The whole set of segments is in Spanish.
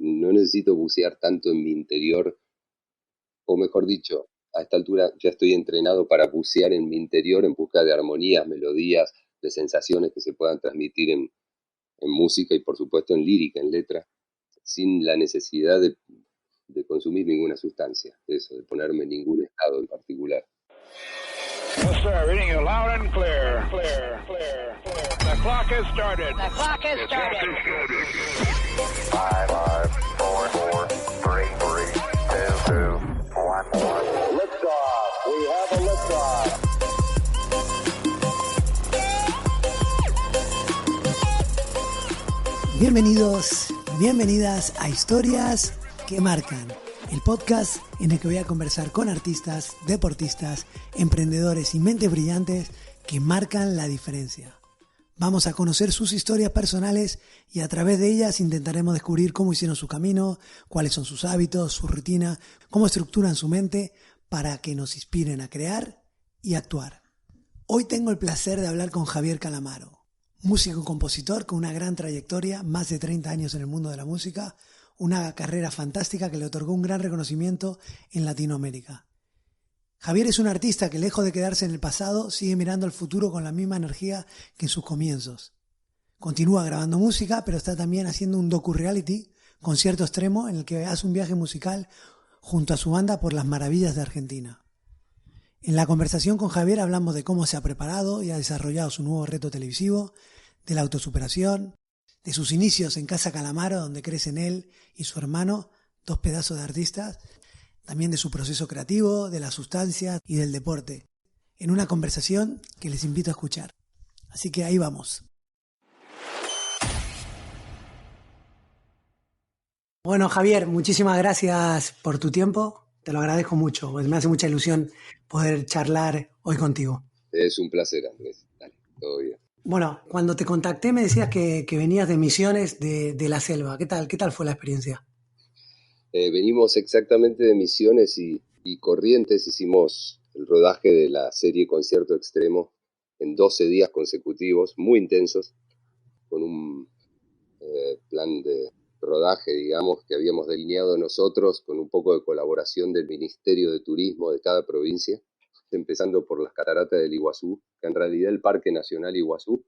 no necesito bucear tanto en mi interior, o mejor dicho, a esta altura ya estoy entrenado para bucear en mi interior en busca de armonías, melodías, de sensaciones que se puedan transmitir en música y por supuesto en lírica, en letra, sin la necesidad de consumir ninguna sustancia, de eso, de ponerme en ningún estado en particular. Yes, sir. Reading you loud and clear. Clear, clear, clear. The clock has started. The clock has started. 5, 4, 4, 3, 2, 1. Liftoff. We have a liftoff. Bienvenidos, bienvenidas a Historias que Marcan, el podcast en el que voy a conversar con artistas, deportistas, emprendedores y mentes brillantes que marcan la diferencia. Vamos a conocer sus historias personales y a través de ellas intentaremos descubrir cómo hicieron su camino, cuáles son sus hábitos, su rutina, cómo estructuran su mente para que nos inspiren a crear y actuar. Hoy tengo el placer de hablar con Javier Calamaro, músico y compositor con una gran trayectoria, más de 30 años en el mundo de la música, una carrera fantástica que le otorgó un gran reconocimiento en Latinoamérica. Javier es un artista que, lejos de quedarse en el pasado, sigue mirando al futuro con la misma energía que en sus comienzos. Continúa grabando música, pero está también haciendo un docu-reality, Concierto Extremo, en el que hace un viaje musical junto a su banda por las maravillas de Argentina. En la conversación con Javier hablamos de cómo se ha preparado y ha desarrollado su nuevo reto televisivo, de la autosuperación, de sus inicios en Casa Calamaro, donde crecen él y su hermano, dos pedazos de artistas, también de su proceso creativo, de la sustancia y del deporte, en una conversación que les invito a escuchar. Así que ahí vamos. Bueno, Javier, muchísimas gracias por tu tiempo. Te lo agradezco mucho, pues me hace mucha ilusión poder charlar hoy contigo. Es un placer, Andrés. Dale, todo bien. Bueno, cuando te contacté me decías que venías de Misiones de la Selva. ¿Qué tal fue la experiencia? Venimos exactamente de Misiones y Corrientes. Hicimos el rodaje de la serie Concierto Extremo en 12 días consecutivos, muy intensos, con un plan de rodaje, digamos, que habíamos delineado nosotros con un poco de colaboración del Ministerio de Turismo de cada provincia, empezando por las cataratas del Iguazú, que en realidad el Parque Nacional Iguazú,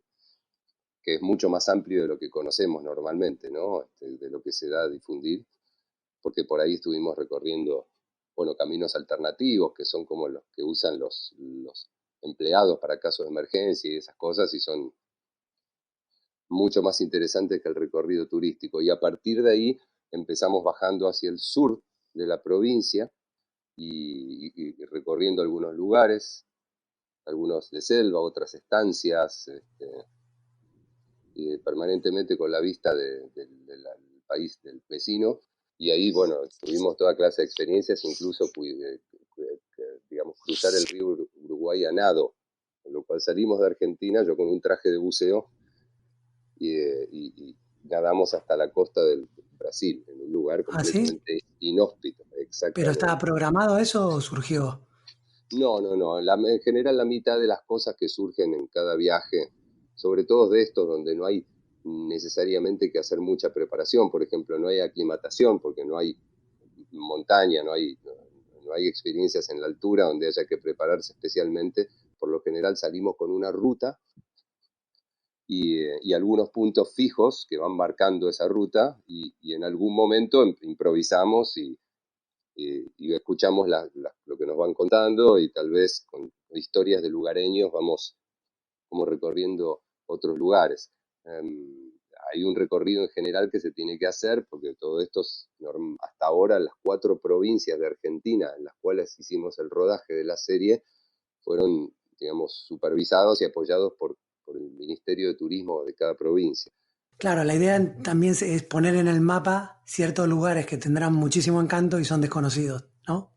que es mucho más amplio de lo que conocemos normalmente, ¿no? De lo que se da a difundir, porque por ahí estuvimos recorriendo, bueno, caminos alternativos, que son como los que usan los empleados para casos de emergencia y esas cosas, y son mucho más interesantes que el recorrido turístico. Y a partir de ahí empezamos bajando hacia el sur de la provincia y recorriendo algunos lugares, algunos de selva, otras estancias, y permanentemente con la vista del país del vecino. Y ahí, bueno, tuvimos toda clase de experiencias, incluso, digamos, cruzar el río Uruguay a nado, con lo cual salimos de Argentina, yo con un traje de buceo, y nadamos hasta la costa del Brasil, en un lugar completamente inhóspito. Exactamente. ¿Pero estaba programado eso o surgió? No. En general la mitad de las cosas que surgen en cada viaje, sobre todo de estos donde no hay necesariamente que hacer mucha preparación, por ejemplo, no hay aclimatación porque no hay montaña, no hay experiencias en la altura donde haya que prepararse especialmente. Por lo general salimos con una ruta y algunos puntos fijos que van marcando esa ruta y en algún momento improvisamos y escuchamos lo que nos van contando y tal vez con historias de lugareños vamos como recorriendo otros lugares. Hay un recorrido en general que se tiene que hacer porque todo esto, hasta ahora las 4 provincias de Argentina en las cuales hicimos el rodaje de la serie fueron, digamos, supervisados y apoyados por el Ministerio de Turismo de cada provincia. Claro, la idea también es poner en el mapa ciertos lugares que tendrán muchísimo encanto y son desconocidos, ¿no?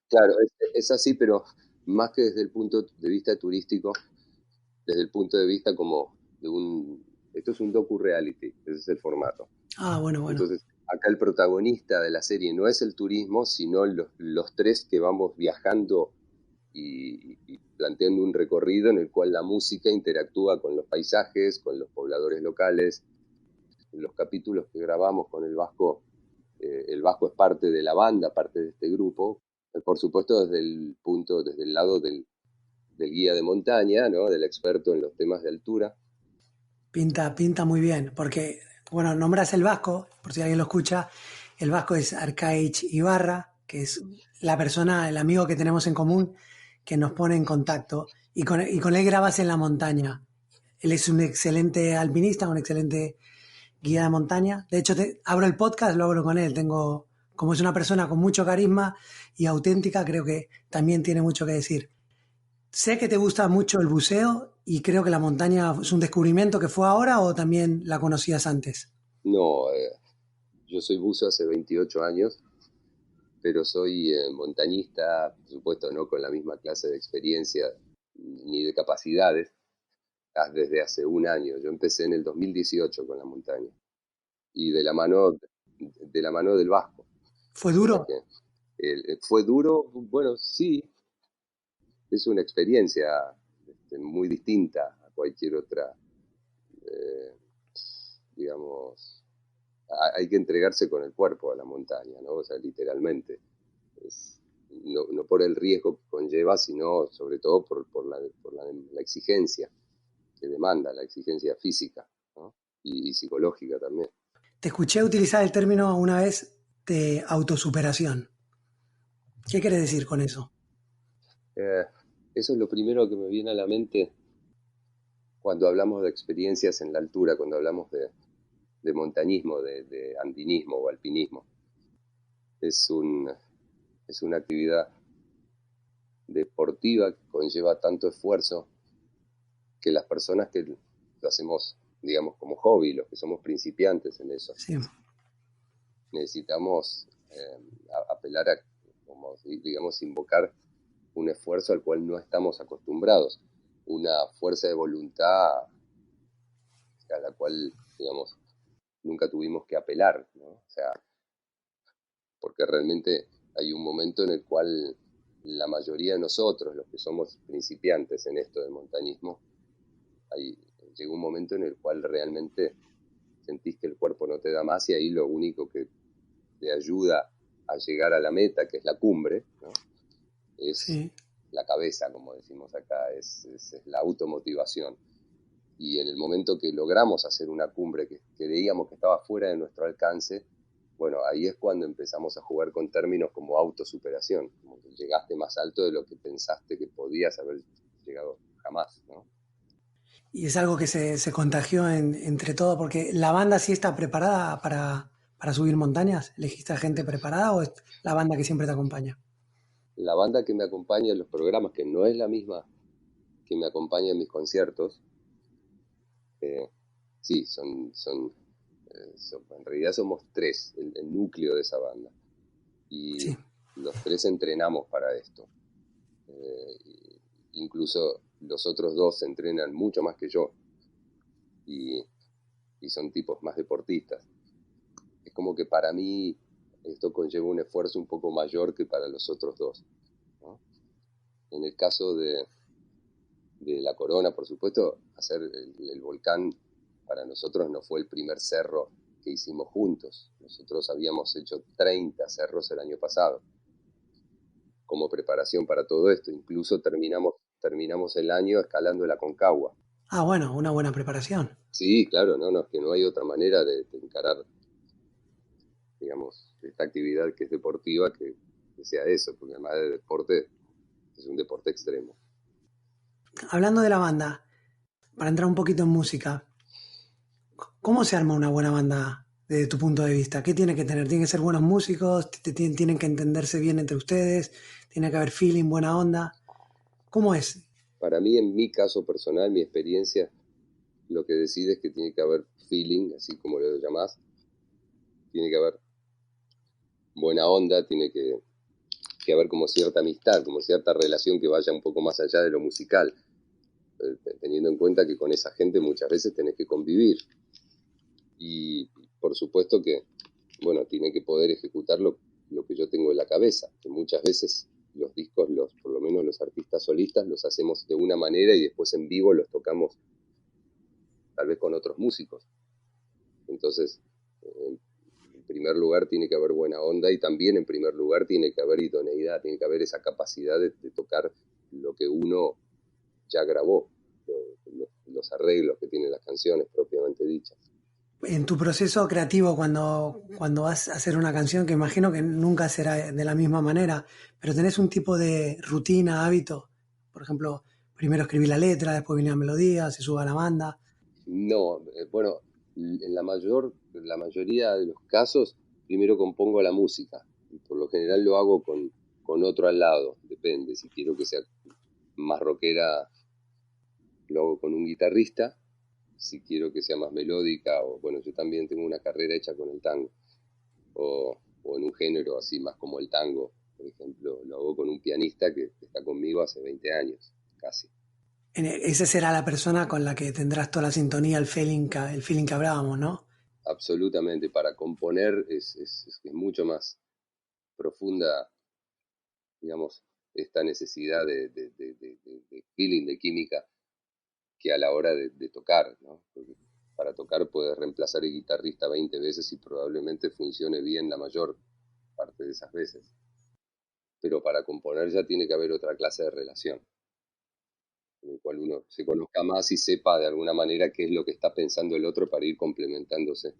Claro, es así, pero más que desde el punto de vista turístico, desde el punto de vista como esto es un docu-reality, ese es el formato. Bueno. Entonces, acá el protagonista de la serie no es el turismo, sino los 3 que vamos viajando y planteando un recorrido en el cual la música interactúa con los paisajes, con los pobladores locales. En los capítulos que grabamos con el Vasco el Vasco es parte de la banda, parte de este grupo, por supuesto desde el lado del guía de montaña, ¿no? Del experto en los temas de altura. Pinta muy bien, porque, bueno, nombras el Vasco, por si alguien lo escucha, el Vasco es Arcaich Ibarra, que es la persona, el amigo que tenemos en común, que nos pone en contacto, y con él grabas en la montaña. Él es un excelente alpinista, un excelente guía de montaña. De hecho, abro el podcast, lo abro con él. Como es una persona con mucho carisma y auténtica, creo que también tiene mucho que decir. Sé que te gusta mucho el buceo y creo que la montaña es un descubrimiento que fue ahora o también la conocías antes. No, yo soy buzo hace 28 años, pero soy montañista, por supuesto, no con la misma clase de experiencia ni de capacidades, desde hace un año. Yo empecé en el 2018 con la montaña y de la mano del Vasco. ¿Fue duro? ¿Fue duro? Bueno, sí, es una experiencia muy distinta a cualquier otra, digamos, hay que entregarse con el cuerpo a la montaña, ¿no? O sea, literalmente. No por el riesgo que conlleva, sino sobre todo por la exigencia que demanda, la exigencia física, ¿no? Y psicológica también. Te escuché utilizar el término una vez de autosuperación. ¿Qué quieres decir con eso? Eso es lo primero que me viene a la mente cuando hablamos de experiencias en la altura, cuando hablamos de montañismo, de andinismo o alpinismo. Es una actividad deportiva que conlleva tanto esfuerzo que las personas que lo hacemos, digamos, como hobby, los que somos principiantes en eso, Sí. necesitamos apelar a, como, digamos, invocar un esfuerzo al cual no estamos acostumbrados, una fuerza de voluntad a la cual, digamos, nunca tuvimos que apelar, ¿no? O sea, porque realmente hay un momento en el cual la mayoría de nosotros, los que somos principiantes en esto del montañismo, llega un momento en el cual realmente sentís que el cuerpo no te da más y ahí lo único que te ayuda a llegar a la meta, que es la cumbre, ¿no? Es Sí. la cabeza, como decimos acá, es la automotivación. Y en el momento que logramos hacer una cumbre que creíamos que estaba fuera de nuestro alcance, bueno, ahí es cuando empezamos a jugar con términos como autosuperación, como que llegaste más alto de lo que pensaste que podías haber llegado jamás, ¿no? Y es algo que se contagió entre todos, porque la banda sí está preparada para subir montañas. ¿Elegiste a gente preparada o es la banda que siempre te acompaña? La banda que me acompaña en los programas, que no es la misma que me acompaña en mis conciertos, sí, en realidad somos tres, el núcleo de esa banda. Y Sí. los tres entrenamos para esto. Incluso los otros dos entrenan mucho más que yo. Y son tipos más deportistas. Es como que para mí esto conlleva un esfuerzo un poco mayor que para los otros dos, ¿no? En el caso de la Corona, por supuesto, hacer el volcán para nosotros no fue el primer cerro que hicimos juntos. Nosotros habíamos hecho 30 cerros el año pasado como preparación para todo esto. Incluso terminamos el año escalando el Aconcagua. Ah, bueno, una buena preparación. Sí, claro, no, es que no hay otra manera de encarar, digamos, esta actividad que es deportiva que sea eso, porque además de deporte es un deporte extremo. Hablando de la banda, para entrar un poquito en música, ¿cómo se arma una buena banda desde tu punto de vista? ¿Qué tiene que tener? ¿Tienen que ser buenos músicos? ¿Tienen que entenderse bien entre ustedes? ¿Tiene que haber feeling, buena onda? ¿Cómo es? Para mí, en mi caso personal, mi experiencia, lo que decide es que tiene que haber feeling, así como lo llamás, tiene que haber buena onda, tiene que haber como cierta amistad, como cierta relación que vaya un poco más allá de lo musical, teniendo en cuenta que con esa gente muchas veces tenés que convivir. Y por supuesto que, bueno, tiene que poder ejecutar lo que yo tengo en la cabeza, que muchas veces los discos, por lo menos los artistas solistas, los hacemos de una manera y después en vivo los tocamos tal vez con otros músicos. Entonces, en primer lugar tiene que haber buena onda y también en primer lugar tiene que haber idoneidad, tiene que haber esa capacidad de tocar lo que uno ya grabó, los arreglos que tienen las canciones propiamente dichas. En tu proceso creativo, cuando vas a hacer una canción, que imagino que nunca será de la misma manera, pero tenés un tipo de rutina, hábito, por ejemplo, primero escribí la letra, después viene la melodía, se sube a la banda. No, bueno, en la mayoría de los casos, primero compongo la música. Y por lo general lo hago con otro al lado, depende. Si quiero que sea más rockera, lo hago con un guitarrista. Si quiero que sea más melódica, o bueno, yo también tengo una carrera hecha con el tango, o en un género así más como el tango, por ejemplo, lo hago con un pianista que está conmigo hace 20 años, casi. Esa será la persona con la que tendrás toda la sintonía, el feeling que hablábamos, ¿no? Absolutamente, para componer es mucho más profunda, digamos, esta necesidad de feeling, de química, que a la hora de tocar, ¿no? Porque para tocar puedes reemplazar el guitarrista 20 veces y probablemente funcione bien la mayor parte de esas veces. Pero para componer ya tiene que haber otra clase de relación, en el cual uno se conozca más y sepa de alguna manera qué es lo que está pensando el otro para ir complementándose.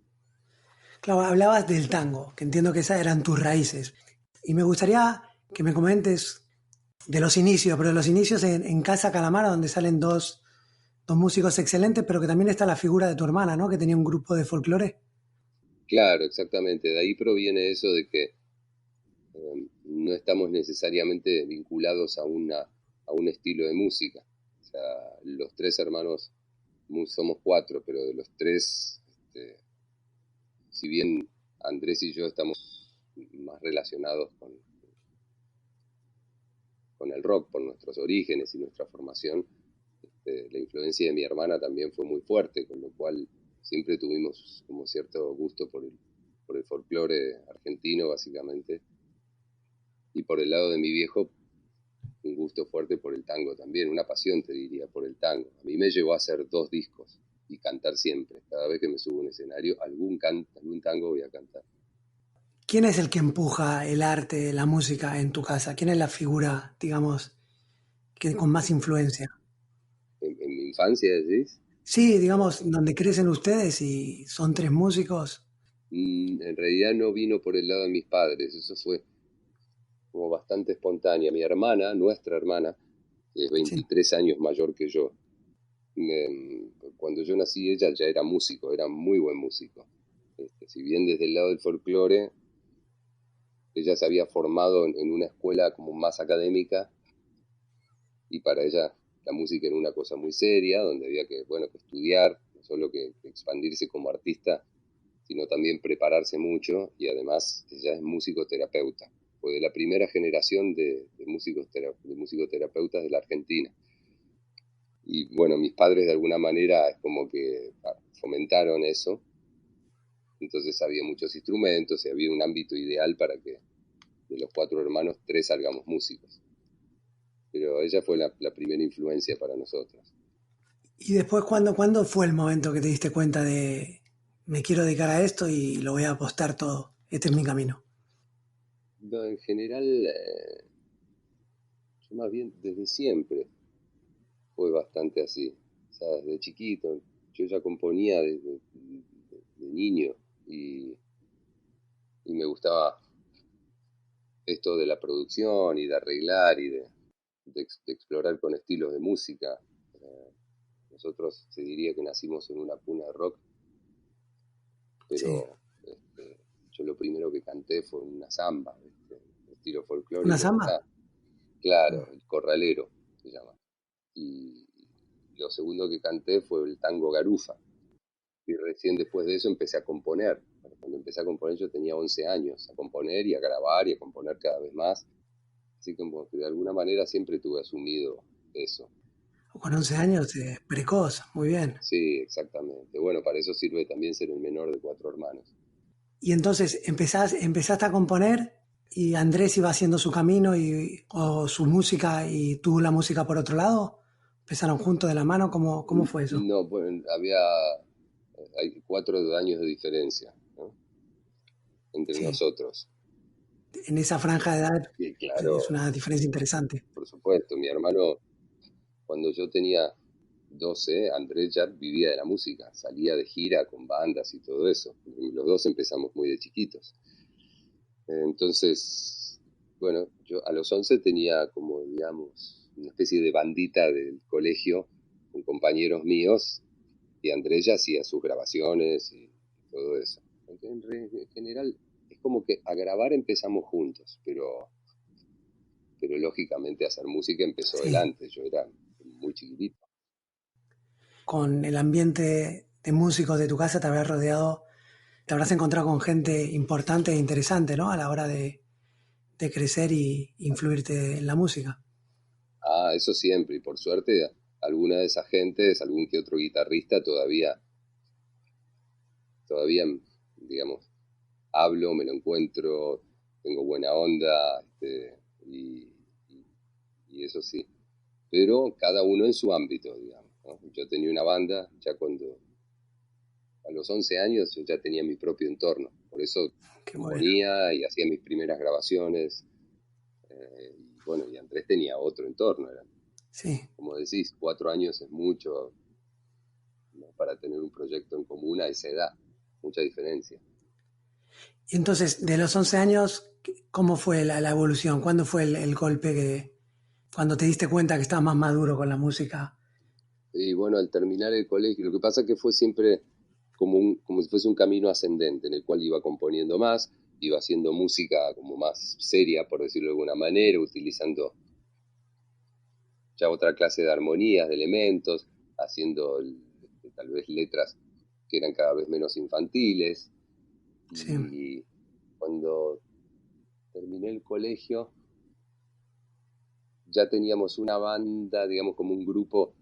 Claro, hablabas del tango, que entiendo que esas eran tus raíces. Y me gustaría que me comentes de los inicios, pero de los inicios en Casa Calamara, donde salen dos músicos excelentes, pero que también está la figura de tu hermana, ¿no? Que tenía un grupo de folclore. Claro, exactamente. De ahí proviene eso de que no estamos necesariamente vinculados a un estilo de música. O sea, los tres hermanos somos cuatro, pero de los tres, si bien Andrés y yo estamos más relacionados con el rock por nuestros orígenes y nuestra formación, la influencia de mi hermana también fue muy fuerte, con lo cual siempre tuvimos como cierto gusto por el folclore argentino, básicamente. Y por el lado de mi viejo, un gusto fuerte por el tango también, una pasión, te diría, por el tango. A mí me llevó a hacer 2 discos y cantar siempre. Cada vez que me subo a un escenario, algún tango voy a cantar. ¿Quién es el que empuja el arte, la música en tu casa? ¿Quién es la figura, digamos, que con más influencia? En mi infancia, decís, Sí, digamos, donde crecen ustedes y son tres músicos. en realidad no vino por el lado de mis padres, eso fue como bastante espontánea. Mi hermana, nuestra hermana, que es Sí. 23 años mayor que yo, cuando yo nací ella ya era músico, era muy buen músico. Si bien desde el lado del folclore, ella se había formado en una escuela como más académica y para ella la música era una cosa muy seria, donde había que, bueno, que estudiar, no solo que expandirse como artista, sino también prepararse mucho y además ella es musicoterapeuta. Fue de la primera generación de musicoterapeutas de la Argentina. Y bueno, mis padres de alguna manera es como que fomentaron eso. Entonces había muchos instrumentos y había un ámbito ideal para que de los 4 hermanos 3 salgamos músicos. Pero ella fue la primera influencia para nosotros. Y después, ¿cuándo fue el momento que te diste cuenta de me quiero dedicar a esto y lo voy a apostar todo? Este es mi camino. No, en general, yo más bien desde siempre fue bastante así. O sea, desde chiquito, yo ya componía de niño y me gustaba esto de la producción y de arreglar y de explorar con estilos de música. Nosotros se diría que nacimos en una cuna de rock, Sí. pero yo lo primero que canté fue una samba, estilo ¿Una folclórico de samba? acá. Claro, el corralero se llama. Y lo segundo que canté fue el tango Garufa. Y recién después de eso empecé a componer. Cuando empecé a componer yo tenía 11 años, a componer y a grabar y a componer cada vez más. Así que de alguna manera siempre tuve asumido eso. Con 11 años, precoz, muy bien. Sí, exactamente. Bueno, para eso sirve también ser el menor de 4 hermanos. Y entonces empezaste a componer y Andrés iba haciendo su camino o su música y tú la música por otro lado. ¿Empezaron juntos de la mano? ¿Cómo fue eso? No, bueno, hay 4 años de diferencia, ¿no? entre Sí. nosotros. En esa franja de edad Y claro, es una diferencia interesante. por supuesto, mi hermano, cuando yo tenía 12, Andrés ya vivía de la música, salía de gira con bandas y todo eso. Los dos empezamos muy de chiquitos. Entonces, bueno, yo a los 11 tenía como, digamos, una especie de bandita del colegio con compañeros míos y Andrés ya hacía sus grabaciones y todo eso. En general, es como que a grabar empezamos juntos, pero lógicamente a hacer música empezó él Sí. antes, yo era muy chiquitito. Con el ambiente de músicos de tu casa te habrás encontrado con gente importante e interesante, ¿no? A la hora de crecer y influirte en la música. Ah, eso siempre, y por suerte alguna de esas gentes, algún que otro guitarrista todavía, digamos, hablo, me lo encuentro, tengo buena onda, y, y eso sí. Pero cada uno en su ámbito, digamos, ¿no? Yo tenía una banda, ya cuando, a los 11 años, yo ya tenía mi propio entorno, por eso Qué bueno. componía y hacía mis primeras grabaciones, y bueno, y Andrés tenía otro entorno, era, Sí. como decís, 4 años es mucho, ¿no? Para tener un proyecto en común a esa edad, mucha diferencia. Y entonces, de los 11 años, ¿cómo fue la evolución? ¿Cuándo fue el golpe cuando te diste cuenta que estabas más maduro con la música? Y bueno, al terminar el colegio, lo que pasa que fue siempre como si fuese un camino ascendente, en el cual iba componiendo más, iba haciendo música como más seria, por decirlo de alguna manera, utilizando ya otra clase de armonías, de elementos, haciendo tal vez letras que eran cada vez menos infantiles. Sí. Y cuando terminé el colegio, ya teníamos una banda, digamos, como un grupo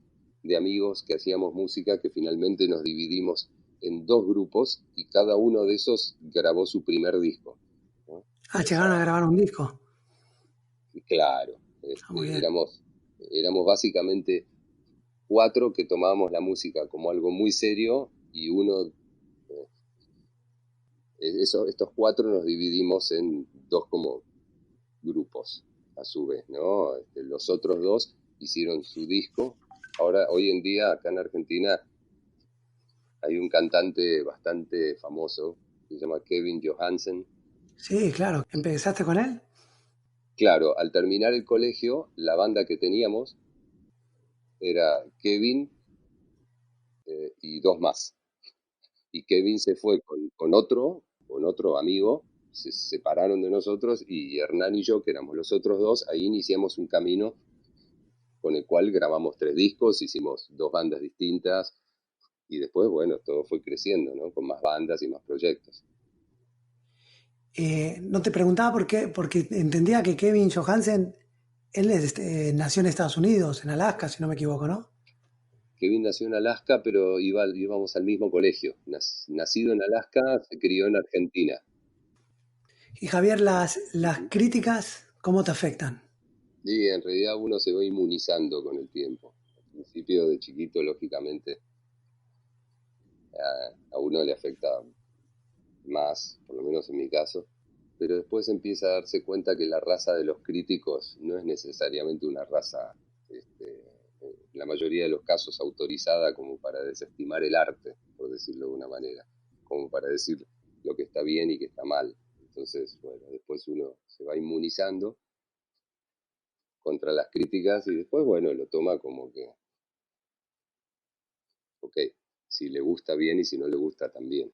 de amigos que hacíamos música, que finalmente nos dividimos en dos grupos y cada uno de esos grabó su primer disco, ¿no? Ah, O sea, llegaron a grabar un disco. claro, Ah, muy bien. éramos básicamente cuatro que tomábamos la música como algo muy serio y eh, estos cuatro nos dividimos en dos como grupos, a su vez, ¿no? Los otros dos hicieron su disco. Ahora, hoy en día, acá en Argentina, hay un cantante bastante famoso que se llama Kevin Johansen. Sí, claro. ¿Empezaste con él? Claro, al terminar el colegio, la banda que teníamos era Kevin, y dos más. Y Kevin se fue con otro amigo, se separaron de nosotros y Hernán y yo, que éramos los otros dos, ahí iniciamos un camino con el cual grabamos 3 discos, hicimos 2 bandas distintas y después, bueno, todo fue creciendo, ¿no? Con más bandas y más proyectos. No te preguntaba por qué, porque entendía que Kevin Johansen, él nació en Estados Unidos, en Alaska, si no me equivoco, ¿no? Kevin nació en Alaska, pero íbamos al mismo colegio. Nacido en Alaska, se crió en Argentina. Y Javier, las Ujú. críticas, ¿cómo te afectan? Y en realidad uno se va inmunizando con el tiempo. Al principio de chiquito, lógicamente, a uno le afecta más, por lo menos en mi caso, pero después empieza a darse cuenta que la raza de los críticos no es necesariamente una raza, en la mayoría de los casos, autorizada como para desestimar el arte, por decirlo de una manera, como para decir lo que está bien y que está mal. Entonces, bueno, después uno se va inmunizando contra las críticas y después, bueno, lo toma como que, ok, si le gusta bien y si no le gusta también.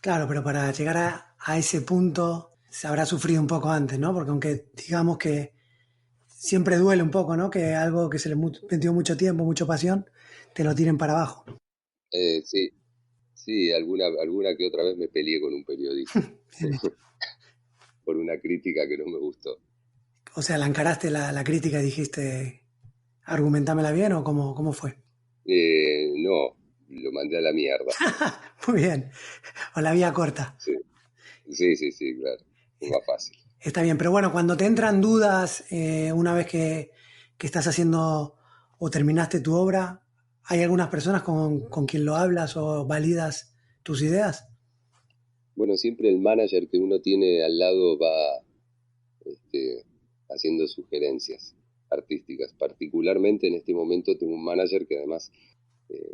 Claro, pero para llegar a ese punto se habrá sufrido un poco antes, ¿no? Porque aunque digamos que siempre duele un poco, ¿no? Que algo que se le metió mucho tiempo, mucha pasión, te lo tiren para abajo. Sí, sí, alguna que otra vez me peleé con un periodista Bien hecho. por una crítica que no me gustó. O sea, la encaraste la crítica y dijiste, argumentámela bien o cómo fue. No, lo mandé a la mierda. Muy bien. O la vía corta. Sí, sí, sí, sí, claro. Es más fácil. Está bien, pero bueno, cuando te entran dudas, una vez que estás haciendo o terminaste tu obra, ¿hay algunas personas con quien lo hablas o validas tus ideas? Bueno, siempre el manager que uno tiene al lado va este, haciendo sugerencias artísticas. Particularmente en este momento tengo un manager que además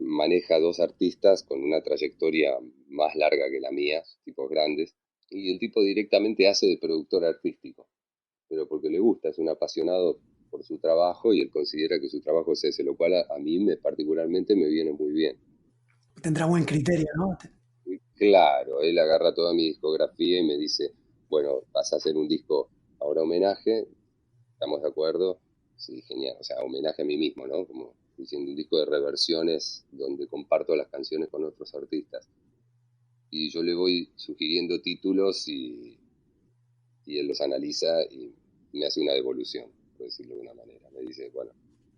maneja dos artistas con una trayectoria más larga que la mía, tipos grandes, y el tipo directamente hace de productor artístico, pero porque le gusta, es un apasionado por su trabajo y él considera que su trabajo es ese, lo cual a mí particularmente me viene muy bien. Tendrá buen criterio, ¿no? Y claro, él agarra toda mi discografía y me dice, bueno, vas a hacer un disco ahora homenaje, ¿estamos de acuerdo? Sí, genial, o sea, homenaje a mí mismo, ¿no? Como diciendo un disco de reversiones donde comparto las canciones con otros artistas. Y yo le voy sugiriendo títulos y él los analiza y me hace una devolución, por decirlo de una manera. Me dice, bueno,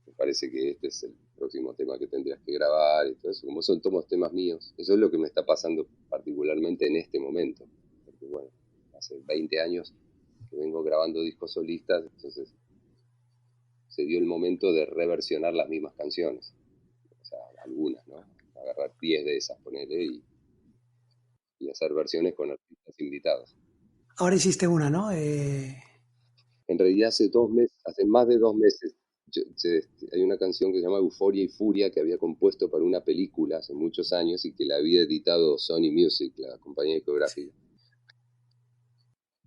me parece que este es el próximo tema que tendrías que grabar y todo eso. Como son tomos temas míos, eso es lo que me está pasando particularmente en este momento. Porque bueno, hace 20 años que vengo grabando discos solistas, entonces se dio el momento de reversionar las mismas canciones. O sea, algunas, ¿no? Agarrar 10 de esas, ponerle y hacer versiones con artistas invitados. Ahora hiciste una, ¿no? En realidad hace 2 meses, hace más de 2 meses, hay una canción que se llama Euforia y Furia que había compuesto para una película hace muchos años y que la había editado Sony Music, la compañía Sí. discográfica.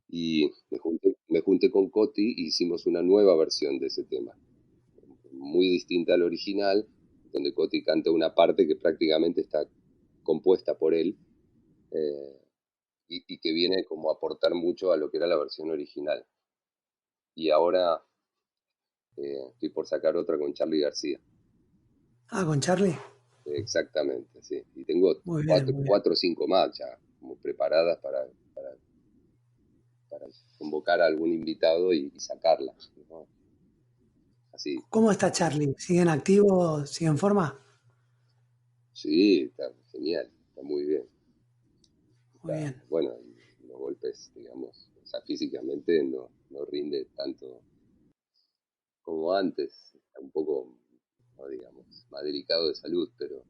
Y me junté con Coti y hicimos una nueva versión de ese tema, muy distinta al original, donde Coti canta una parte que prácticamente está compuesta por él y que viene como a aportar mucho a lo que era la versión original. Y ahora estoy por sacar otra con Charly García. Ah, con Charlie. Exactamente, sí. Y tengo Muy bien, cuatro, muy bien. cuatro o cinco más ya, como preparadas para convocar a algún invitado y sacarlas, ¿no? Así. ¿Cómo está Charlie? ¿Siguen activos? ¿Sigue en forma? Sí, está genial, está muy bien. Muy Está, bien. bueno, y los golpes, digamos, o sea, físicamente no rinde tanto como antes. Está un poco, no digamos, más delicado de salud, pero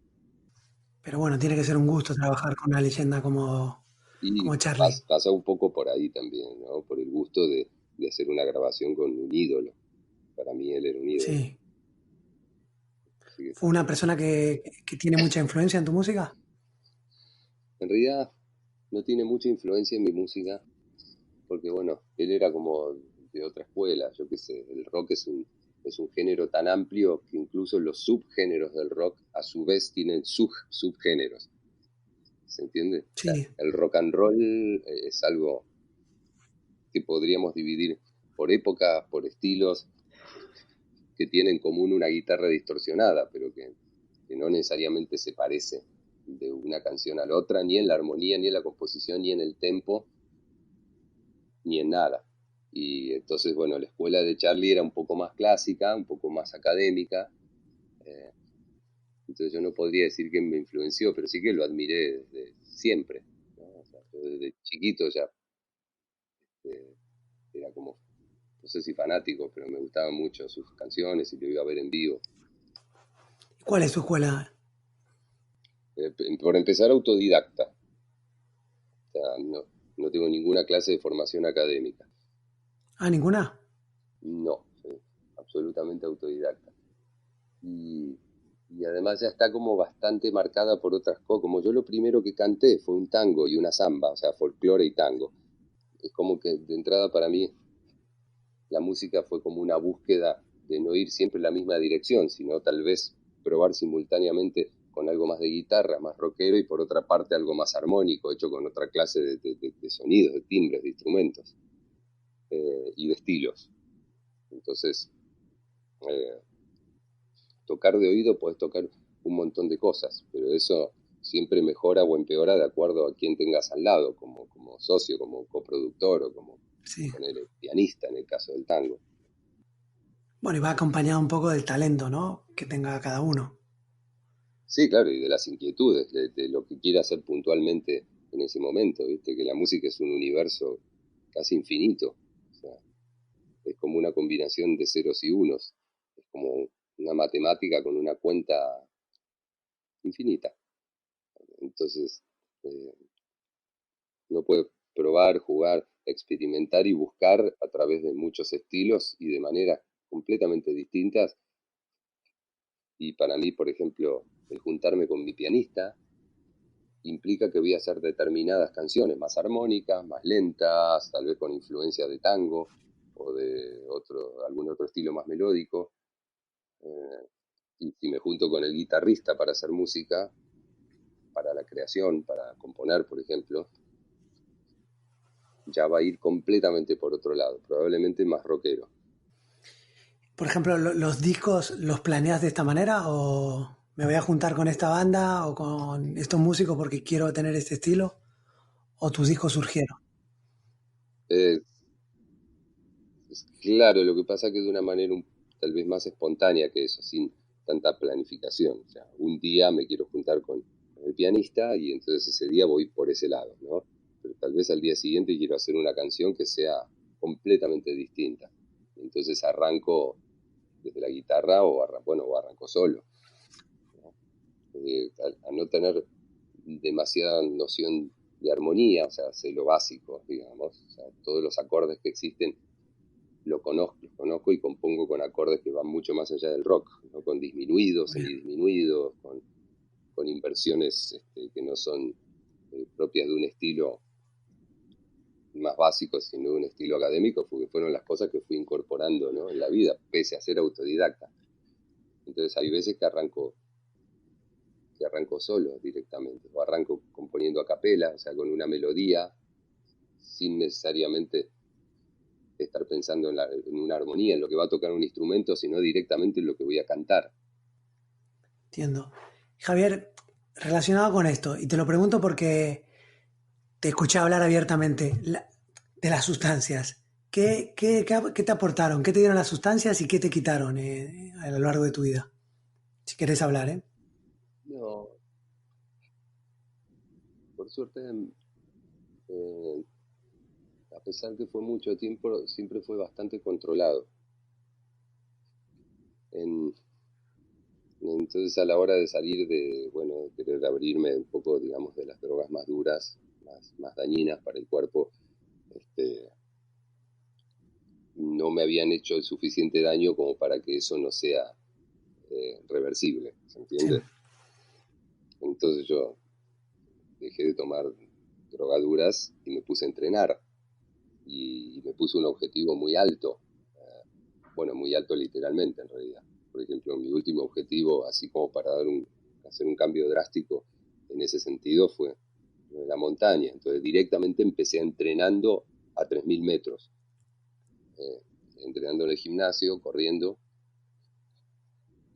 Pero bueno, tiene que ser un gusto trabajar con una leyenda y como Charlie. pasa un poco por ahí también, ¿no? Por el gusto de hacer una grabación con un ídolo. Para mí él era un ídolo. Sí. Así que ¿Fue una persona que tiene mucha influencia en tu música? en realidad no tiene mucha influencia en mi música, porque bueno, él era como de otra escuela, yo qué sé, el rock es un género tan amplio que incluso los subgéneros del rock a su vez tienen subgéneros, ¿se entiende? O sea, Sí. el rock and roll es algo que podríamos dividir por épocas, por estilos, que tienen en común una guitarra distorsionada, pero que no necesariamente se parece de una canción a la otra, ni en la armonía, ni en la composición, ni en el tempo, ni en nada. Y entonces, bueno, la escuela de Charlie era un poco más clásica, un poco más académica, eh, entonces yo no podría decir que me influenció, pero sí que lo admiré desde siempre, ¿no? O sea, yo desde chiquito ya eh, era como, no sé si fanático, pero me gustaban mucho sus canciones y lo iba a ver en vivo. ¿Cuál es tu escuela? Por empezar, autodidacta, o sea, no tengo ninguna clase de formación académica. Ah, ninguna. No, soy absolutamente autodidacta. Y, y además ya está como bastante marcada por otras cosas. Como yo lo primero que canté fue un tango y una samba, o sea, folclore y tango. Es como que de entrada para mí la música fue como una búsqueda de no ir siempre en la misma dirección, sino tal vez probar simultáneamente con algo más de guitarra, más rockero y por otra parte algo más armónico, hecho con otra clase de sonidos, de timbres, de instrumentos y de estilos. Entonces, eh, tocar de oído puedes tocar un montón de cosas, pero eso siempre mejora o empeora de acuerdo a quién tengas al lado, como socio, como coproductor o como Sí. ponele, pianista en el caso del tango. Bueno, y va acompañado un poco del talento, ¿no? Que tenga cada uno. Sí, claro, y de las inquietudes, de lo que quiera hacer puntualmente en ese momento, viste que la música es un universo casi infinito, o sea, es como una combinación de ceros y unos, es como una matemática con una cuenta infinita. Entonces, eh, Uno puede probar, jugar, experimentar y buscar a través de muchos estilos y de maneras completamente distintas. Y para mí, por ejemplo, el juntarme con mi pianista implica que voy a hacer determinadas canciones más armónicas, más lentas, tal vez con influencia de tango o de algún otro estilo más melódico. Y si me junto con el guitarrista para hacer música, para la creación, para componer, por ejemplo, ya va a ir completamente por otro lado, probablemente más rockero. Por ejemplo, ¿los discos los planeas de esta manera o me voy a juntar con esta banda o con estos músicos porque quiero tener este estilo? ¿O tus discos surgieron? Eh, claro, lo que pasa que de una manera tal vez más espontánea que eso, sin tanta planificación. O sea, un día me quiero juntar con el pianista y entonces ese día voy por ese lado, ¿no? Pero tal vez al día siguiente quiero hacer una canción que sea completamente distinta. Entonces arranco desde la guitarra o arranco solo, ¿no? A no tener demasiada noción de armonía, o sea, sé lo básico, digamos, o sea, todos los acordes que existen los conozco y compongo con acordes que van mucho más allá del rock, ¿no? Con disminuidos, semidisminuidos, con inversiones que no son propias de un estilo más básico, sino de un estilo académico, porque fueron las cosas que fui incorporando, ¿no? En la vida, pese a ser autodidacta. Entonces hay veces que arranco solo directamente, o arranco componiendo a capela, o sea, con una melodía, sin necesariamente estar pensando en una armonía, en lo que va a tocar un instrumento, sino directamente en lo que voy a cantar. Entiendo. Javier, relacionado con esto, y te lo pregunto porque te escuché hablar abiertamente de las sustancias. ¿Qué te aportaron? ¿Qué te dieron las sustancias y qué te quitaron a lo largo de tu vida? Si querés hablar, ¿eh? No, por suerte, eh, a pesar que fue mucho tiempo, siempre fue bastante controlado. En, entonces a la hora de salir de querer abrirme un poco, digamos, de las drogas más duras, más dañinas para el cuerpo, no me habían hecho el suficiente daño como para que eso no sea reversible, ¿se Sí. entiende? Entonces yo dejé de tomar drogaduras y me puse a entrenar y me puse un objetivo muy alto, muy alto literalmente en realidad. Por ejemplo, mi último objetivo, así como para hacer un cambio drástico en ese sentido, fue la montaña. Entonces directamente empecé entrenando a 3.000 metros, entrenando en el gimnasio, corriendo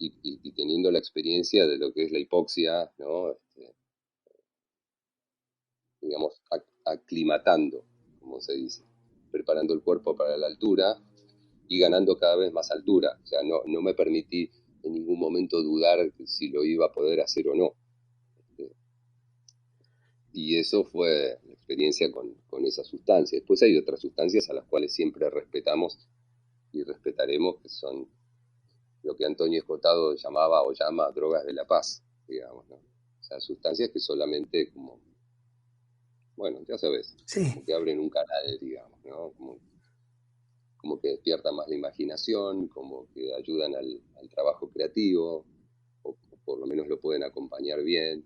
y teniendo la experiencia de lo que es la hipoxia, ¿no? Digamos, aclimatando, como se dice, preparando el cuerpo para la altura y ganando cada vez más altura. O sea, no me permití en ningún momento dudar si lo iba a poder hacer o no. Y eso fue la experiencia con esa sustancia. Después hay otras sustancias a las cuales siempre respetamos y respetaremos, que son lo que Antonio Escotado llamaba o llama drogas de la paz, digamos, ¿no? O sea, sustancias que solamente ya sabes, Sí, como que abren un canal, digamos, ¿no? Como que despiertan más la imaginación, como que ayudan al trabajo creativo, o por lo menos lo pueden acompañar bien,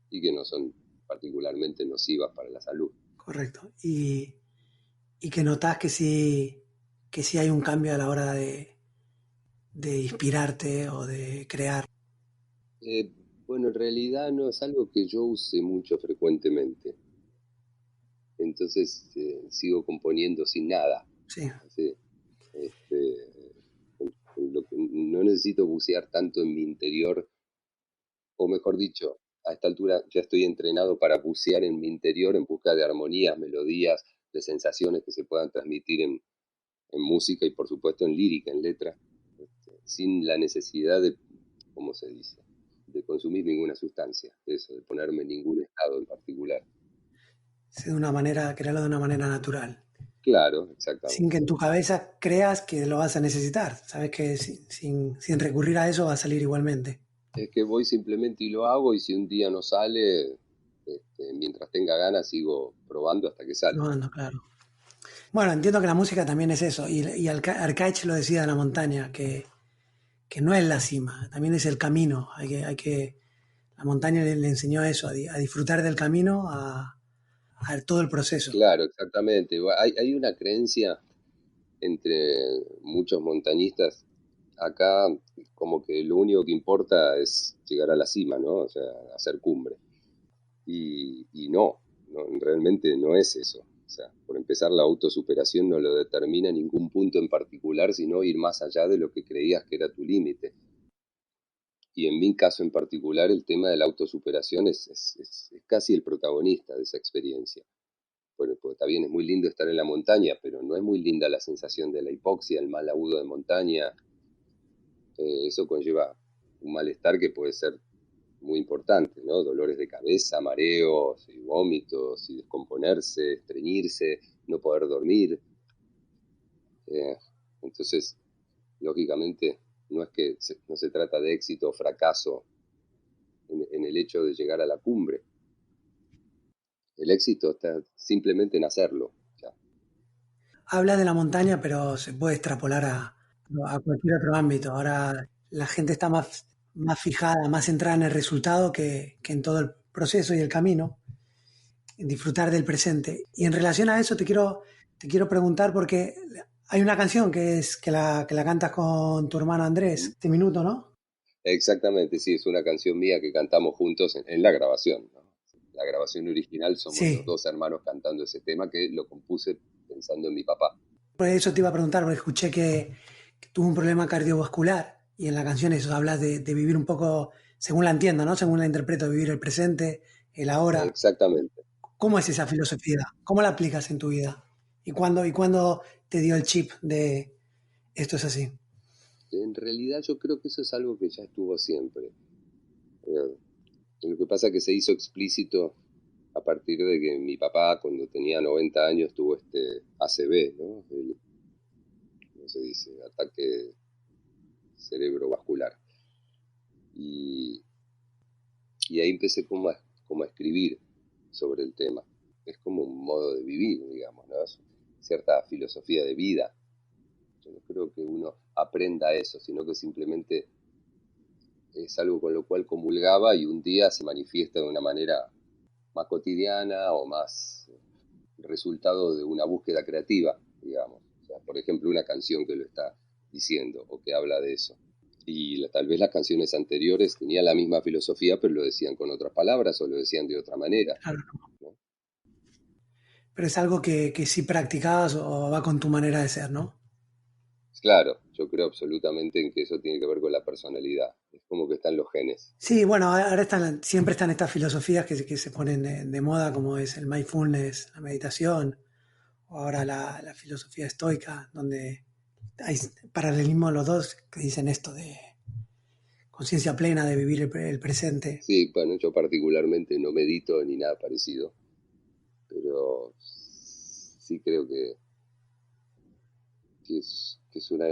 y que no son particularmente nocivas para la salud. correcto. Y que notás que sí hay un cambio a la hora de inspirarte o de crear. En realidad no es algo que yo use mucho frecuentemente, entonces sigo componiendo sin nada. Sí, Así, no necesito bucear tanto en mi interior, o mejor dicho, a esta altura ya estoy entrenado para bucear en mi interior en busca de armonías, melodías, de sensaciones que se puedan transmitir en música y por supuesto en lírica, en letra, sin la necesidad de, ¿cómo se dice?, de consumir ninguna sustancia, de ponerme en ningún estado en particular. sí, de una manera, crearlo de una manera natural. Claro, Sin que exactamente. en tu cabeza creas que lo vas a necesitar. Sabes que sin recurrir a eso va a salir igualmente. Es que voy simplemente y lo hago, y si un día no sale, mientras tenga ganas sigo probando hasta que sale. Probando, claro. Bueno, entiendo que la música también es eso, y Arcaich lo decía de la montaña, que no es la cima, también es el camino. La montaña le enseñó eso, a disfrutar del camino, a todo el proceso. Claro, exactamente. Hay una creencia entre muchos montañistas acá como que lo único que importa es llegar a la cima, ¿no? O sea, hacer cumbre. Y no, realmente no es eso. O sea, por empezar, la autosuperación no lo determina ningún punto en particular, sino ir más allá de lo que creías que era tu límite. Y en mi caso en particular, el tema de la autosuperación es casi el protagonista de esa experiencia. Bueno, pues está bien, es muy lindo estar en la montaña, pero no es muy linda la sensación de la hipoxia, el mal agudo de montaña. Eso conlleva un malestar que puede ser muy importante, ¿no? Dolores de cabeza, mareos, y vómitos, y descomponerse, estreñirse, no poder dormir. Eh, entonces, lógicamente, no es que no se trata de éxito o fracaso en el hecho de llegar a la cumbre. El éxito está simplemente en hacerlo. Ya. Habla de la montaña, pero se puede extrapolar a cualquier otro ámbito. Ahora la gente está más fijada, más centrada en el resultado que en todo el proceso y el camino, en disfrutar del presente. Y en relación a eso te quiero preguntar, porque hay una canción que la cantas con tu hermano Andrés, este minuto, ¿no? Exactamente, sí, es una canción mía que cantamos juntos en la grabación, ¿no? La grabación original somos los Sí, dos hermanos cantando ese tema que lo compuse pensando en mi papá. por eso te iba a preguntar, porque escuché que tuvo un problema cardiovascular y en la canción eso hablas de vivir un poco, según la entiendo, ¿no? Según la interpreto, vivir el presente, el ahora. Exactamente. ¿Cómo es esa filosofía? ¿Cómo la aplicas en tu vida? ¿Y cuándo te dio el chip de esto es así? En realidad yo creo que eso es algo que ya estuvo siempre. Eh, Lo que pasa es que se hizo explícito a partir de que mi papá, cuando tenía 90 años, tuvo este ACV, ¿no? ¿Cómo se dice? Ataque cerebrovascular. Y, y ahí empecé como a escribir sobre el tema. Es como un modo de vivir, digamos, ¿no? Es cierta filosofía de vida. Yo no creo que uno aprenda eso, sino que simplemente es algo con lo cual comulgaba y un día se manifiesta de una manera más cotidiana o más resultado de una búsqueda creativa, digamos. O sea, por ejemplo, una canción que lo está diciendo o que habla de eso. Y tal vez las canciones anteriores tenían la misma filosofía, pero lo decían con otras palabras o lo decían de otra manera, Claro, ¿no? pero es algo que sí practicabas o va con tu manera de ser, ¿no? Claro, yo creo absolutamente en que eso tiene que ver con la personalidad. Es como que están los genes. Sí, bueno, ahora siempre están estas filosofías que se ponen de moda, como es el mindfulness, la meditación, o ahora la filosofía estoica, donde hay paralelismo los dos que dicen esto de conciencia plena, de vivir el presente. Sí, bueno, yo particularmente no medito ni nada parecido, pero sí creo que es una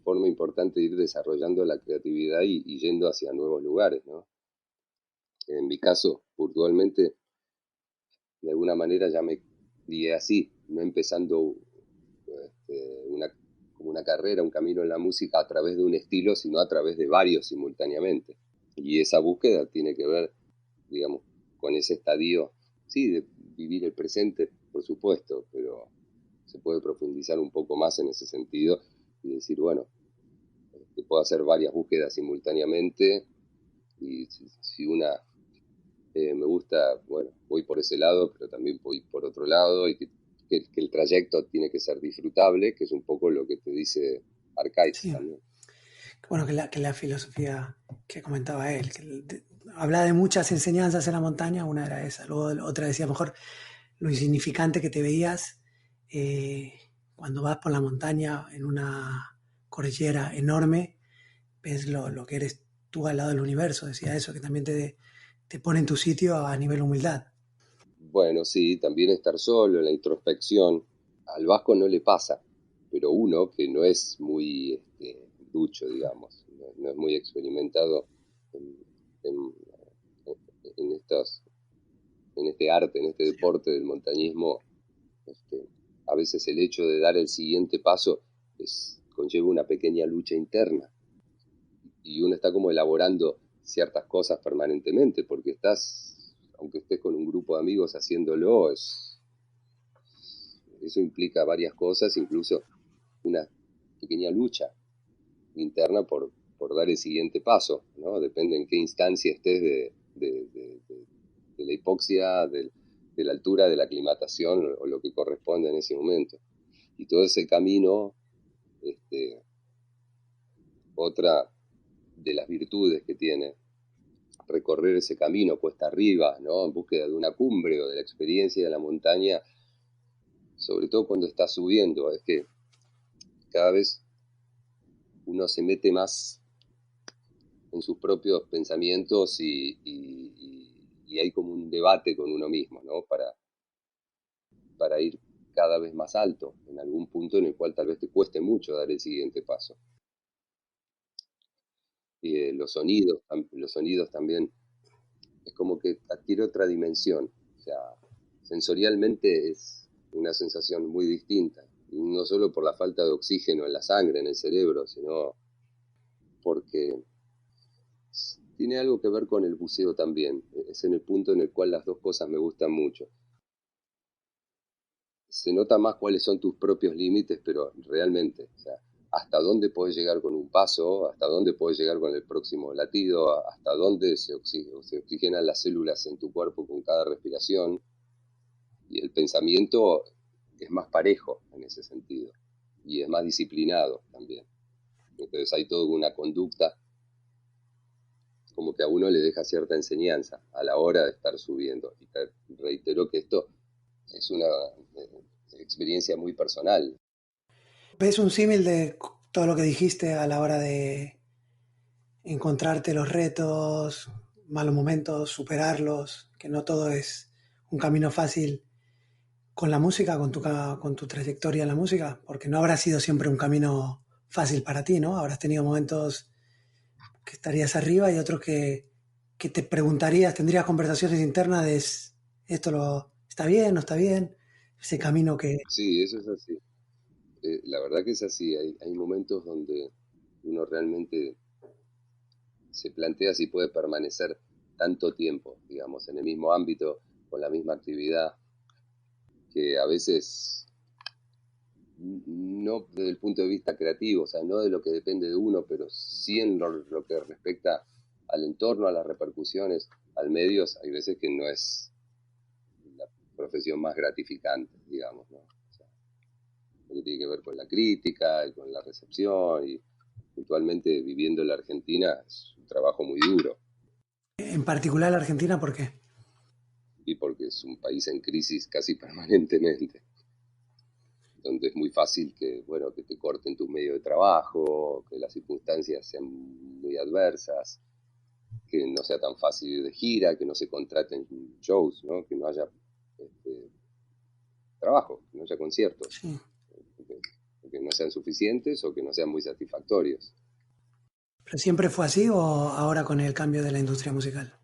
forma importante de ir desarrollando la creatividad y yendo hacia nuevos lugares, ¿no? En mi caso, puntualmente, de alguna manera ya me guié así, no empezando como una carrera, un camino en la música a través de un estilo, sino a través de varios simultáneamente. Y esa búsqueda tiene que ver, digamos, con ese estadio, sí, de vivir el presente, por supuesto, pero se puede profundizar un poco más en ese sentido y decir, bueno, que puedo hacer varias búsquedas simultáneamente y si una me gusta, bueno, voy por ese lado, pero también voy por otro lado y que el trayecto tiene que ser disfrutable, que es un poco lo que te dice Arcaiz Sí, también. bueno, que la filosofía que comentaba él, habla de muchas enseñanzas en la montaña, una era esa, luego otra decía mejor lo insignificante que te veías eh, cuando vas por la montaña en una cordillera enorme, ves lo que eres tú al lado del universo, decía eso, que también te pone en tu sitio a nivel humildad. Bueno, sí, también estar solo en la introspección. Al vasco no le pasa, pero uno que no es muy ducho, digamos, no es muy experimentado en, en, en estos en este arte, en este deporte del montañismo, a veces el hecho de dar el siguiente paso conlleva una pequeña lucha interna y uno está como elaborando ciertas cosas permanentemente porque aunque estés con un grupo de amigos haciéndolo, eso implica varias cosas, incluso una pequeña lucha interna por dar el siguiente paso, ¿no? Depende en qué instancia estés de la hipoxia, de la altura, de la aclimatación o lo que corresponde en ese momento. Y todo ese camino, otra de las virtudes que tiene recorrer ese camino cuesta arriba, ¿no? En búsqueda de una cumbre o de la experiencia de la montaña, sobre todo cuando estás subiendo, es que cada vez uno se mete más en sus propios pensamientos y hay como un debate con uno mismo, ¿no? Para ir cada vez más alto, en algún punto en el cual tal vez te cueste mucho dar el siguiente paso. Y los sonidos también, es como que adquiere otra dimensión, o sea, sensorialmente es una sensación muy distinta, no solo por la falta de oxígeno en la sangre, en el cerebro, sino porque tiene algo que ver con el buceo también. Es en el punto en el cual las dos cosas me gustan mucho. Se nota más cuáles son tus propios límites, pero realmente, o sea, hasta dónde puedes llegar con un paso, hasta dónde puedes llegar con el próximo latido, hasta dónde se oxigenan las células en tu cuerpo con cada respiración. Y el pensamiento es más parejo en ese sentido y es más disciplinado también. Entonces hay toda una conducta como que a uno le deja cierta enseñanza a la hora de estar subiendo. Y te reitero que esto es una experiencia muy personal. ¿Ves un símil de todo lo que dijiste a la hora de encontrarte los retos, malos momentos, superarlos, que no todo es un camino fácil con la música, con tu trayectoria en la música? Porque no habrá sido siempre un camino fácil para ti, ¿no? Habrás tenido momentos que estarías arriba y otros que te preguntarías, tendrías conversaciones internas de ¿está bien, no está bien? Ese camino que... Sí, eso es así. La verdad que es así. Hay momentos donde uno realmente se plantea si puede permanecer tanto tiempo, digamos, en el mismo ámbito, con la misma actividad, que a veces no desde el punto de vista creativo, o sea, no de lo que depende de uno, pero sí en lo que respecta al entorno, a las repercusiones, al medio, hay veces que no es la profesión más gratificante, digamos, ¿no? O sea, lo que tiene que ver con la crítica y con la recepción, y puntualmente viviendo en la Argentina es un trabajo muy duro. En particular la Argentina, ¿por qué? Y porque es un país en crisis casi permanentemente, donde es muy fácil que te corten tu medio de trabajo, que las circunstancias sean muy adversas, que no sea tan fácil ir de gira, que no se contraten shows, ¿no? Que no haya trabajo, que no haya conciertos, Sí. que no sean suficientes o que no sean muy satisfactorios. ¿Pero siempre fue así o ahora con el cambio de la industria musical?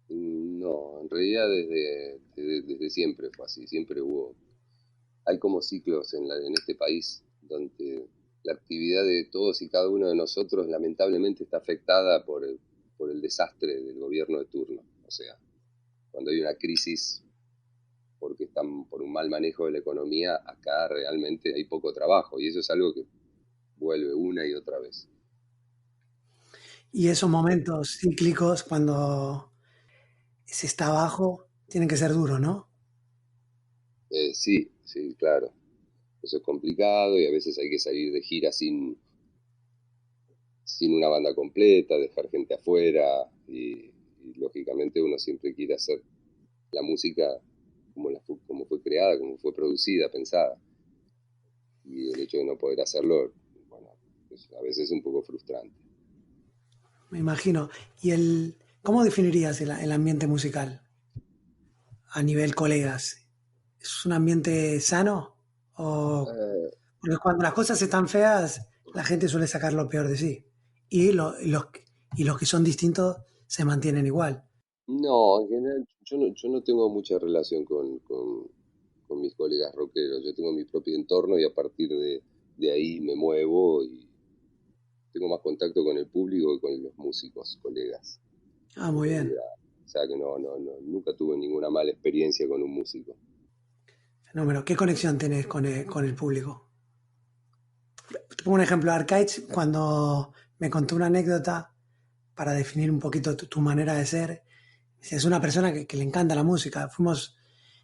No, en realidad desde siempre fue así, siempre hay como ciclos en este país donde la actividad de todos y cada uno de nosotros lamentablemente está afectada por el desastre del gobierno de turno. O sea, cuando hay una crisis porque están por un mal manejo de la economía, acá realmente hay poco trabajo y eso es algo que vuelve una y otra vez. Y esos momentos cíclicos cuando se está abajo tienen que ser duros, ¿no? Sí, claro. Eso es complicado y a veces hay que salir de gira sin una banda completa, dejar gente afuera y lógicamente uno siempre quiere hacer la música como fue creada, como fue producida, pensada. Y el hecho de no poder hacerlo, bueno, pues a veces es un poco frustrante. Me imagino. ¿Cómo definirías el ambiente musical a nivel colegas? ¿Es un ambiente sano? Eh, Porque cuando las cosas están feas, la gente suele sacar lo peor de sí. Y los que son distintos se mantienen igual. No, en general yo no tengo mucha relación con mis colegas rockeros. Yo tengo mi propio entorno y a partir de ahí me muevo y tengo más contacto con el público que con los músicos, colegas, Ah, en muy bien. realidad. O sea que nunca tuve ninguna mala experiencia con un músico. Fenómeno. ¿Qué conexión tenés con el público? Te pongo un ejemplo. Arcades, cuando me contó una anécdota para definir un poquito tu manera de ser, es una persona que le encanta la música. Fuimos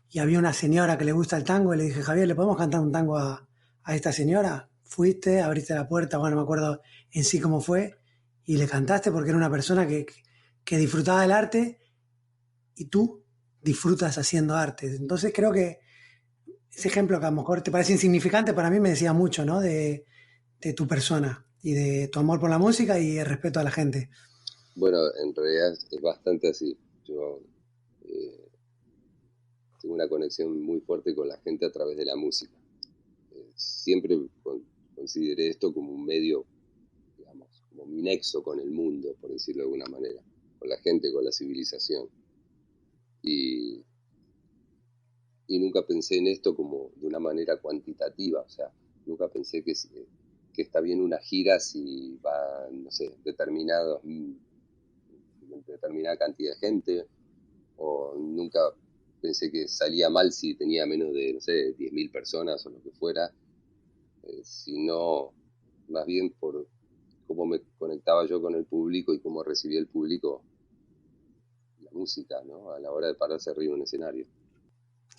y había una señora que le gusta el tango y le dije, Javier, ¿le podemos cantar un tango a esta señora? Fuiste, abriste la puerta, bueno, no me acuerdo en sí cómo fue, y le cantaste porque era una persona que disfrutaba del arte y tú disfrutas haciendo arte. Entonces creo que ese ejemplo que a lo mejor te parece insignificante, para mí me decía mucho, ¿no? De tu persona y de tu amor por la música y el respeto a la gente. Bueno, en realidad es bastante así. Yo eh, tengo una conexión muy fuerte con la gente a través de la música. Siempre consideré esto como un medio, digamos, como mi nexo con el mundo, por decirlo de alguna manera, con la gente, con la civilización. Y, y nunca pensé en esto como de una manera cuantitativa, o sea, nunca pensé que está bien una gira si va, no sé, determinada cantidad de gente, o nunca pensé que salía mal si tenía menos de, no sé, 10.000 personas o lo que fuera, sino más bien por cómo me conectaba yo con el público y cómo recibía el público la música, ¿no? A la hora de pararse arriba en un escenario.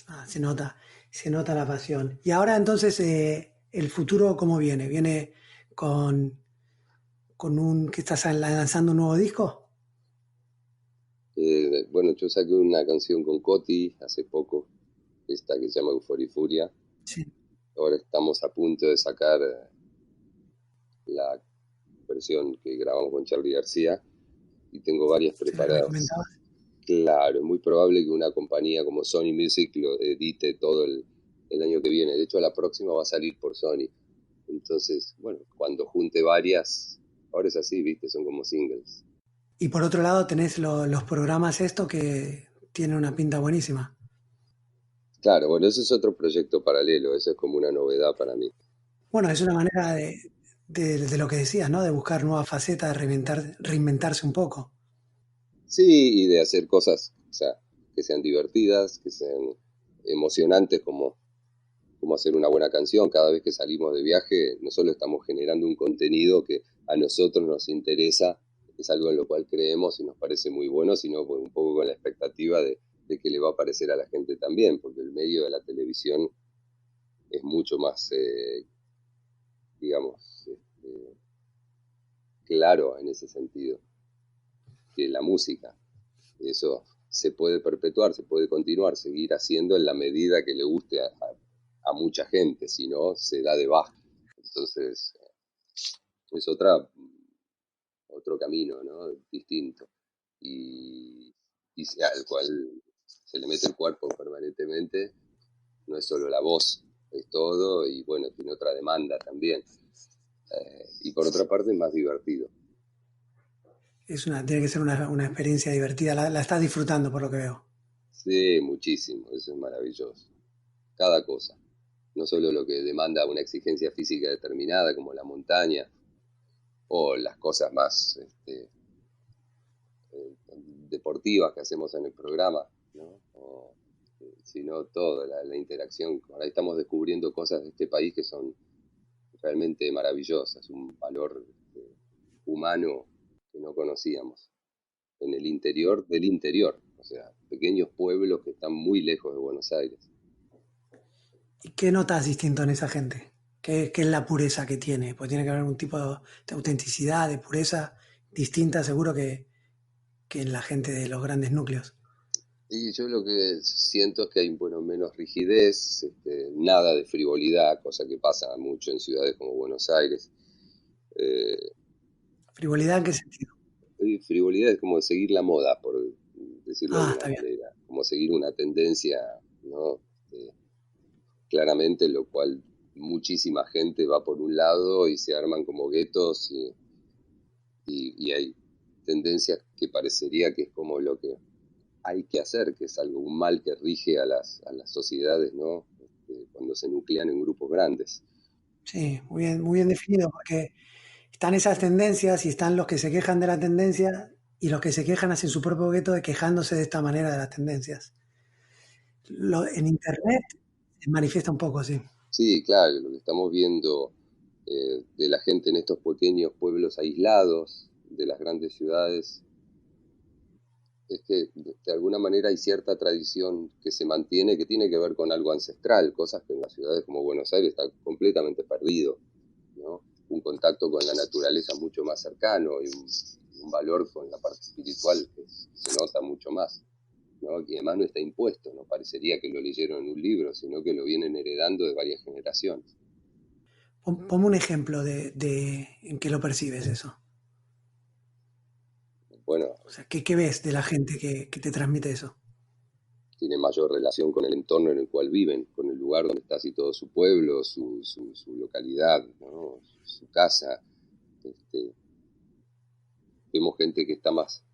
Ah, se nota la pasión. Y ahora entonces, el futuro, ¿cómo viene? ¿Viene con, con un, que estás lanzando un nuevo disco? Bueno, yo saqué una canción con Coti hace poco, esta que se llama Euforia y Furia. Sí, Ahora estamos a punto de sacar la versión que grabamos con Charlie García y tengo varias sí, la que me preparadas. comentabas. Claro, es muy probable que una compañía como Sony Music lo edite todo el año que viene. De hecho, la próxima va a salir por Sony. Entonces, bueno, cuando junte varias, ahora es así, viste, son como singles. Y por otro lado tenés los programas esto que tienen una pinta buenísima. Claro, bueno, ese es otro proyecto paralelo, eso es como una novedad para mí. Bueno, es una manera de lo que decías, ¿no? De buscar nuevas facetas, de reinventarse un poco. Sí, y de hacer cosas, o sea, que sean divertidas, que sean emocionantes, como hacer una buena canción. Cada vez que salimos de viaje, no solo estamos generando un contenido que a nosotros nos interesa, es algo en lo cual creemos y nos parece muy bueno, sino pues, un poco con la expectativa de que le va a parecer a la gente también, porque el medio de la televisión es mucho más, digamos, claro en ese sentido que la música. Eso se puede perpetuar, se puede continuar, seguir haciendo en la medida que le guste a mucha gente, si no, se da de baja. Entonces, es otro camino, ¿no? Distinto. Y, y al cual se le mete el cuerpo permanentemente, no es solo la voz, es todo, y bueno, tiene otra demanda también. Y por otra parte es más divertido. Tiene que ser una experiencia divertida. La estás disfrutando por lo que veo. Sí, muchísimo, eso es maravilloso. Cada cosa. No solo lo que demanda una exigencia física determinada, como la montaña, o las cosas más deportivas que hacemos en el programa, ¿no? Sino todo, la interacción. Ahora estamos descubriendo cosas de este país que son realmente maravillosas, un valor humano que no conocíamos, en el interior del interior, o sea, pequeños pueblos que están muy lejos de Buenos Aires. ¿Y qué notas distinto en esa gente? ¿Qué es la pureza que tiene? Pues tiene que haber algún tipo de autenticidad, de pureza distinta, seguro que en la gente de los grandes núcleos. Y yo lo que siento es que hay, bueno, menos rigidez, nada de frivolidad, cosa que pasa mucho en ciudades como Buenos Aires. Eh, ¿Frivolidad en qué sentido? y frivolidad es como seguir la moda, por decirlo de Ah, alguna está bien. manera, como seguir una tendencia, ¿no? Claramente, lo cual muchísima gente va por un lado y se arman como guetos y hay tendencias que parecería que es como lo que hay que hacer, que es un mal que rige a las sociedades, ¿no? Cuando se nuclean en grupos grandes. Sí, muy bien definido, porque están esas tendencias y están los que se quejan de la tendencia y los que se quejan hacen su propio gueto de quejándose de esta manera de las tendencias. En Internet se manifiesta un poco así. Sí, claro, lo que estamos viendo de la gente en estos pequeños pueblos aislados de las grandes ciudades es que de alguna manera hay cierta tradición que se mantiene que tiene que ver con algo ancestral, cosas que en las ciudades como Buenos Aires está completamente perdido, ¿no? Un contacto con la naturaleza mucho más cercano y un valor con la parte espiritual que se nota mucho más, ¿no? Y además no está impuesto, no parecería que lo leyeron en un libro, sino que lo vienen heredando de varias generaciones. Ponme un ejemplo de en qué lo percibes eso. Bueno, O sea, ¿qué ves de la gente que te transmite eso? tiene mayor relación con el entorno en el cual viven, con el lugar donde está situado su pueblo, su localidad, ¿no? Su casa. Vemos gente que está más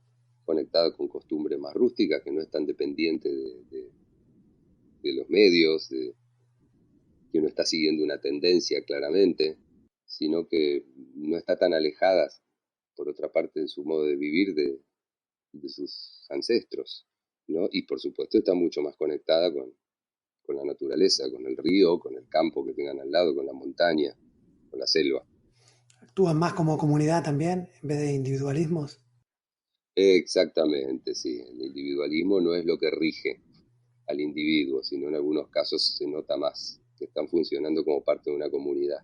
conectada con costumbres más rústicas, que no es tan dependiente de los medios, que no está siguiendo una tendencia claramente, sino que no está tan alejada, por otra parte, en su modo de vivir de sus ancestros, ¿no? Y por supuesto está mucho más conectada con la naturaleza, con el río, con el campo que tengan al lado, con la montaña, con la selva. ¿Actúan más como comunidad también en vez de individualismos? Exactamente, sí. El individualismo no es lo que rige al individuo, sino en algunos casos se nota más que están funcionando como parte de una comunidad.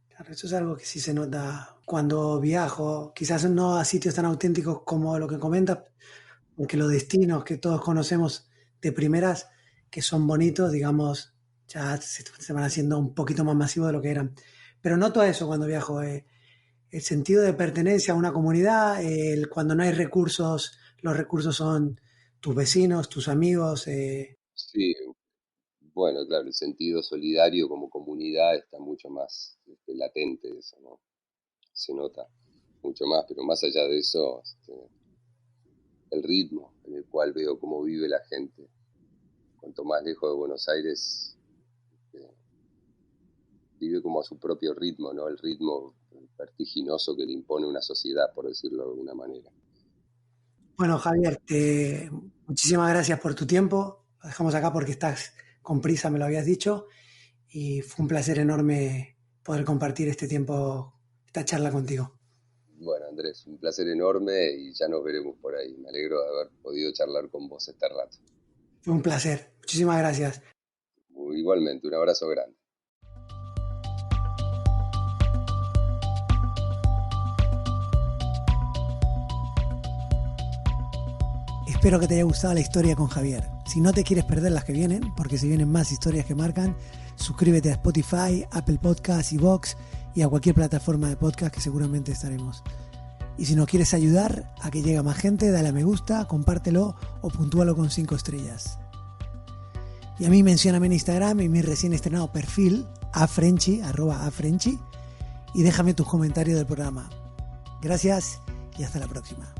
Claro, eso es algo que sí se nota cuando viajo, quizás no a sitios tan auténticos como lo que comentas, porque los destinos que todos conocemos de primeras, que son bonitos, digamos, ya se van haciendo un poquito más masivos de lo que eran. Pero noto eso cuando viajo, el sentido de pertenencia a una comunidad, cuando no hay recursos, los recursos son tus vecinos, tus amigos. Sí, bueno, claro, el sentido solidario como comunidad está mucho más latente, eso, ¿no? Se nota mucho más, pero más allá de eso, el ritmo en el cual veo cómo vive la gente. Cuanto más lejos de Buenos Aires, vive como a su propio ritmo, ¿no? El ritmo vertiginoso que le impone una sociedad, por decirlo de alguna manera. Bueno, Javier, muchísimas gracias por tu tiempo. Lo dejamos acá porque estás con prisa, me lo habías dicho, y fue un placer enorme poder compartir este tiempo, esta charla contigo. Bueno, Andrés, un placer enorme y ya nos veremos por ahí. Me alegro de haber podido charlar con vos este rato. Fue un placer. Muchísimas gracias. Igualmente, un abrazo grande. Espero que te haya gustado la historia con Javier. Si no te quieres perder las que vienen, porque se vienen más historias que marcan, suscríbete a Spotify, Apple Podcasts, iVoox y a cualquier plataforma de podcast que seguramente estaremos. Y si nos quieres ayudar a que llegue a más gente, dale a me gusta, compártelo o puntúalo con 5 estrellas. Y a mí mencióname en Instagram en mi recién estrenado perfil, @afrenchi, y déjame tus comentarios del programa. Gracias y hasta la próxima.